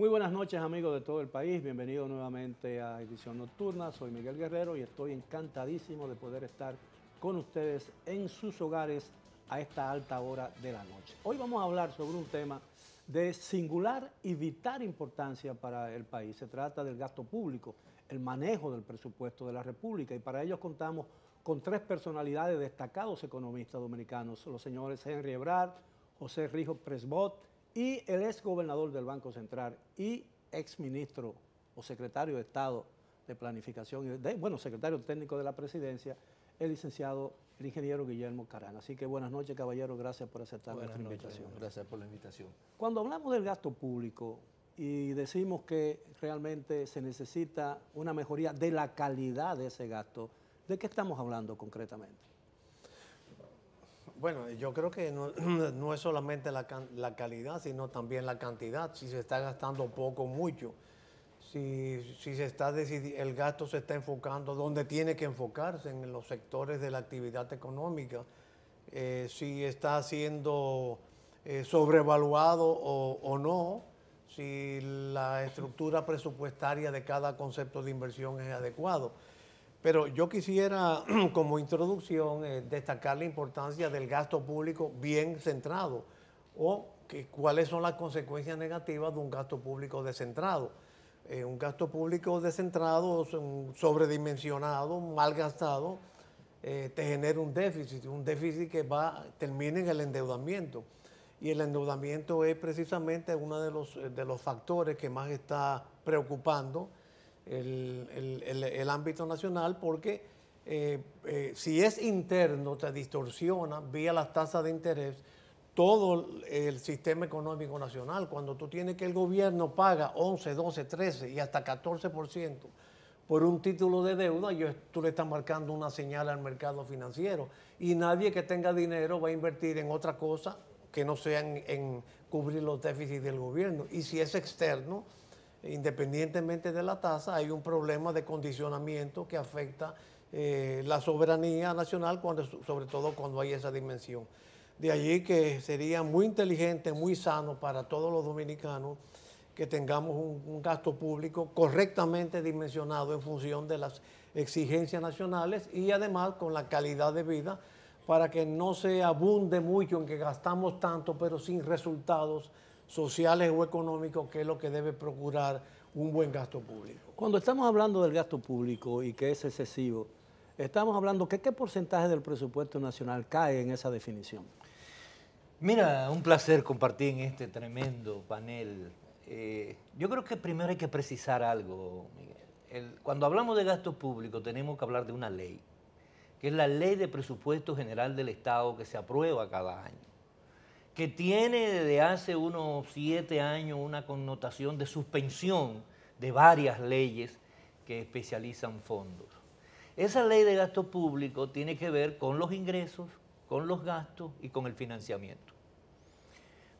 Muy buenas noches, amigos de todo el país. Bienvenidos nuevamente a Edición Nocturna. Soy Miguel Guerrero y estoy encantadísimo de poder estar con ustedes en sus hogares a esta alta hora de la noche. Hoy vamos a hablar sobre un tema de singular y vital importancia para el país. Se trata del gasto público, el manejo del presupuesto de la República, y para ello contamos con tres personalidades destacados economistas dominicanos, los señores Henry Ebrard, José Rijo Presbot y el ex gobernador del Banco Central y ex ministro o secretario de Estado de Planificación, secretario técnico de la Presidencia, el ingeniero Guillermo Carán. Así que buenas noches, caballero, gracias por aceptar nuestra invitación. Gracias por la invitación. Cuando hablamos del gasto público y decimos que realmente se necesita una mejoría de la calidad de ese gasto, ¿de qué estamos hablando concretamente? Bueno, yo creo que no es solamente la calidad, sino también la cantidad. Si se está gastando poco o mucho, si el gasto se está enfocando donde tiene que enfocarse, en los sectores de la actividad económica, si está siendo sobrevaluado o no, si la estructura presupuestaria de cada concepto de inversión es adecuado. Pero yo quisiera, como introducción, destacar la importancia del gasto público bien centrado o cuáles son las consecuencias negativas de un gasto público descentrado. Un gasto público descentrado, sobredimensionado, mal gastado, te genera un déficit que termina en el endeudamiento. Y el endeudamiento es precisamente uno de los factores que más está preocupando el ámbito nacional, porque si es interno te distorsiona vía las tasas de interés todo el sistema económico nacional. Cuando tú tienes que el gobierno paga 11, 12, 13 y hasta 14% por un título de deuda, tú le estás marcando una señal al mercado financiero, y nadie que tenga dinero va a invertir en otra cosa que no sea en cubrir los déficits del gobierno. Y si es externo, independientemente de la tasa, hay un problema de condicionamiento que afecta la soberanía nacional, sobre todo cuando hay esa dimensión. De allí que sería muy inteligente, muy sano para todos los dominicanos que tengamos un gasto público correctamente dimensionado en función de las exigencias nacionales y además con la calidad de vida, para que no se abunde mucho en que gastamos tanto pero sin resultados sociales o económicos, que es lo que debe procurar un buen gasto público. Cuando estamos hablando del gasto público y que es excesivo, estamos hablando que qué porcentaje del presupuesto nacional cae en esa definición. Mira, un placer compartir en este tremendo panel. Yo creo que primero hay que precisar algo, Miguel. Cuando hablamos de gasto público tenemos que hablar de una ley, que es la Ley de Presupuesto General del Estado, que se aprueba cada año, que tiene desde hace unos 7 años una connotación de suspensión de varias leyes que especializan fondos. Esa ley de gasto público tiene que ver con los ingresos, con los gastos y con el financiamiento.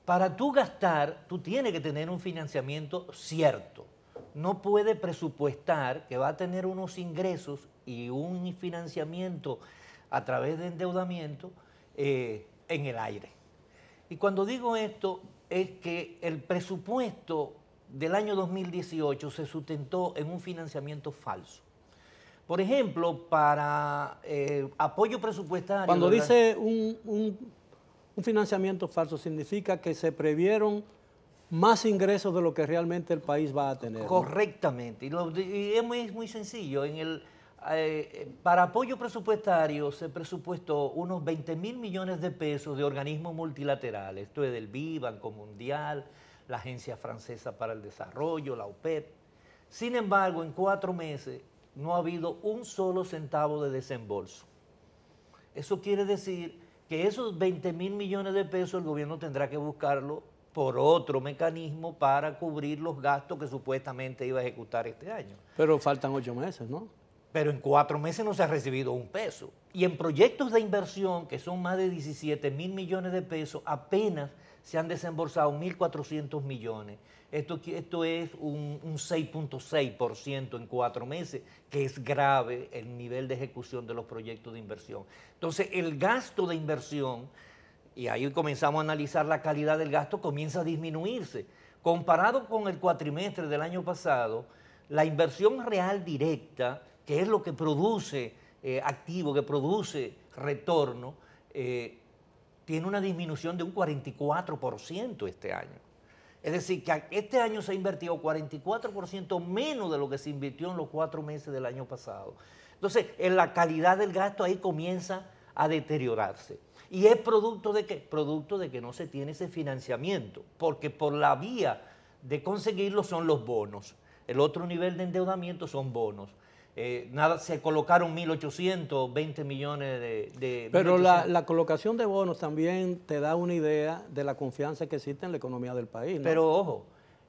Para tú gastar, tú tienes que tener un financiamiento cierto. No puedes presupuestar que va a tener unos ingresos y un financiamiento a través de endeudamiento en el aire. Y cuando digo esto, es que el presupuesto del año 2018 se sustentó en un financiamiento falso. Por ejemplo, para apoyo presupuestario... Cuando dice un financiamiento falso, significa que se previeron más ingresos de lo que realmente el país va a tener. Correctamente. Y es muy sencillo. Para apoyo presupuestario se presupuestó unos 20.000 millones de pesos de organismos multilaterales. Esto es del BID, Banco Mundial, la Agencia Francesa para el Desarrollo, la OPEP. Sin embargo, en 4 meses no ha habido un solo centavo de desembolso. Eso quiere decir que esos 20.000 millones de pesos el gobierno tendrá que buscarlo por otro mecanismo para cubrir los gastos que supuestamente iba a ejecutar este año. Pero faltan 8 meses, ¿no? Pero en 4 meses no se ha recibido un peso. Y en proyectos de inversión, que son más de 17.000 millones de pesos, apenas se han desembolsado 1.400 millones. Esto es un 6.6% en 4 meses, que es grave el nivel de ejecución de los proyectos de inversión. Entonces, el gasto de inversión, y ahí comenzamos a analizar la calidad del gasto, comienza a disminuirse, comparado con el cuatrimestre del año pasado, la inversión real directa, que es lo que produce activo, que produce retorno, tiene una disminución de un 44% este año. Es decir, que este año se ha invertido 44% menos de lo que se invirtió en los 4 meses del año pasado. Entonces, la calidad del gasto ahí comienza a deteriorarse. ¿Y es producto de qué? Producto de que no se tiene ese financiamiento, porque por la vía de conseguirlo son los bonos. El otro nivel de endeudamiento son bonos. Se colocaron 1.820 millones de... Pero la colocación de bonos también te da una idea de la confianza que existe en la economía del país, ¿no? Pero ojo,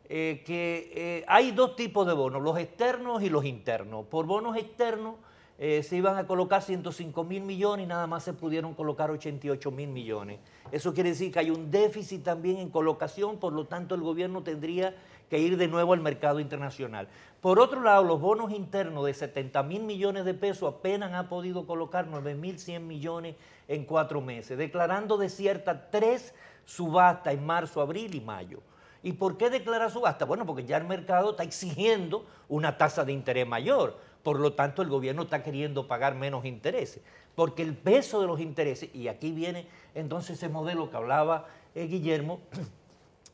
hay dos tipos de bonos, los externos y los internos. Por bonos externos se iban a colocar 105.000 millones y nada más se pudieron colocar 88.000 millones. Eso quiere decir que hay un déficit también en colocación, por lo tanto el gobierno tendría que ir de nuevo al mercado internacional. Por otro lado, los bonos internos de 70.000 millones de pesos apenas han podido colocar 9.100 millones en 4 meses, declarando desiertas 3 subastas en marzo, abril y mayo. ¿Y por qué declarar subasta? Bueno, porque ya el mercado está exigiendo una tasa de interés mayor, por lo tanto el gobierno está queriendo pagar menos intereses, porque el peso de los intereses, y aquí viene entonces ese modelo que hablaba Guillermo,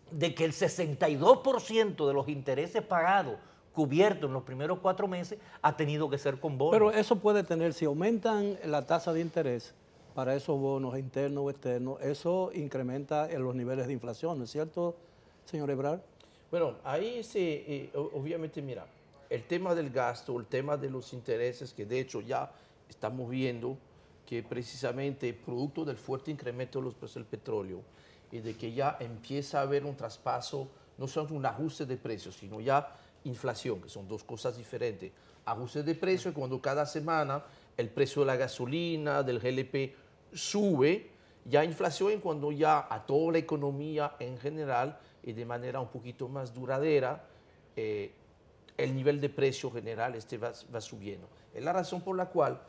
de que el 62% de los intereses pagados, cubiertos en los primeros 4 meses, ha tenido que ser con bonos. Pero eso puede tener, si aumentan la tasa de interés para esos bonos internos o externos, eso incrementa en los niveles de inflación, ¿no es cierto, señor Ebrard? Bueno, ahí obviamente, mira, el tema del gasto, el tema de los intereses, que de hecho ya estamos viendo que precisamente producto del fuerte incremento de los precios del petróleo y de que ya empieza a haber un traspaso, no solo un ajuste de precios, sino ya inflación, que son dos cosas diferentes. Ajuste de precios cuando cada semana el precio de la gasolina, del GLP sube, ya inflación cuando ya a toda la economía en general y de manera un poquito más duradera, el nivel de precio general va subiendo. Es la razón por la cual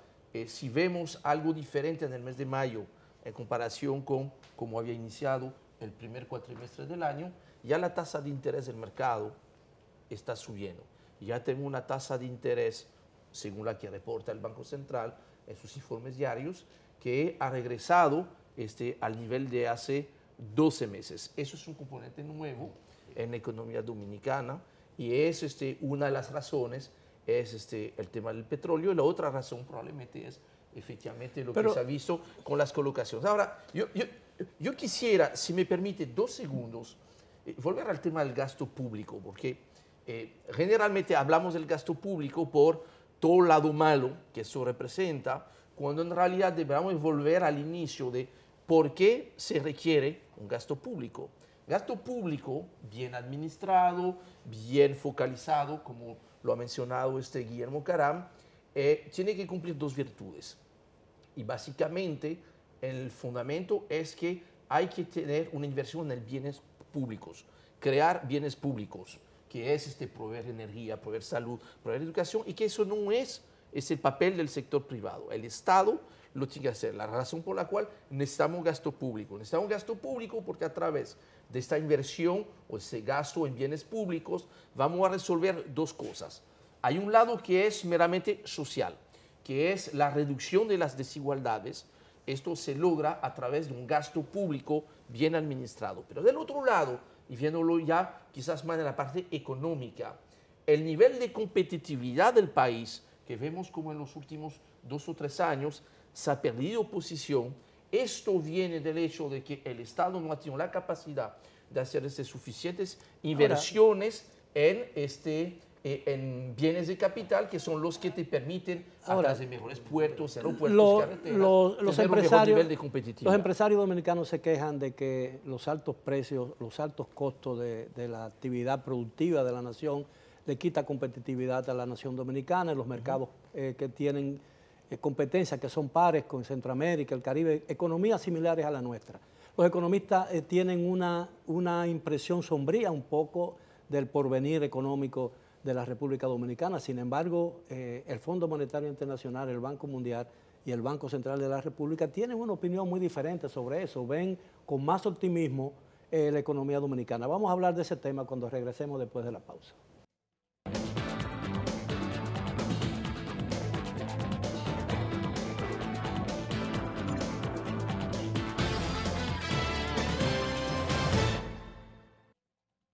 si vemos algo diferente en el mes de mayo en comparación con cómo había iniciado el primer cuatrimestre del año, ya la tasa de interés del mercado está subiendo. Ya tengo una tasa de interés, según la que reporta el Banco Central en sus informes diarios, que ha regresado al nivel de hace 12 meses. Eso es un componente nuevo en la economía dominicana y es una de las razones es el tema del petróleo, y la otra razón probablemente es efectivamente lo que se ha visto con las colocaciones. Ahora, yo quisiera, si me permite, 2 segundos, volver al tema del gasto público, porque generalmente hablamos del gasto público por todo el lado malo que eso representa, cuando en realidad deberíamos volver al inicio de por qué se requiere un gasto público. Gasto público bien administrado, bien focalizado, como lo ha mencionado Guillermo Caram, tiene que cumplir 2 virtudes. Y básicamente el fundamento es que hay que tener una inversión en bienes públicos, crear bienes públicos, que es proveer energía, proveer salud, proveer educación, y que eso no es el papel del sector privado. El Estado lo tiene que hacer. La razón por la cual necesitamos gasto público. Necesitamos gasto público porque a través de esta inversión o ese gasto en bienes públicos vamos a resolver 2 cosas. Hay un lado que es meramente social, que es la reducción de las desigualdades. Esto se logra a través de un gasto público bien administrado. Pero del otro lado, y viéndolo ya quizás más en la parte económica, el nivel de competitividad del país, que vemos como en los últimos 2 o 3 años se ha perdido posición, esto viene del hecho de que el Estado no ha tenido la capacidad de hacer suficientes inversiones en bienes de capital, que son los que te permiten, a través de mejores puertos, aeropuertos, carreteras, tener un mejor nivel de competitividad. Los empresarios dominicanos se quejan de que los altos precios, los altos costos de la actividad productiva de la nación le quita competitividad a la nación dominicana en los mercados que tienen competencias que son pares con Centroamérica, el Caribe, economías similares a la nuestra. Los economistas tienen una impresión sombría un poco del porvenir económico de la República Dominicana. Sin embargo, el Fondo Monetario Internacional, el Banco Mundial y el Banco Central de la República tienen una opinión muy diferente sobre eso. Ven con más optimismo la economía dominicana. Vamos a hablar de ese tema cuando regresemos después de la pausa.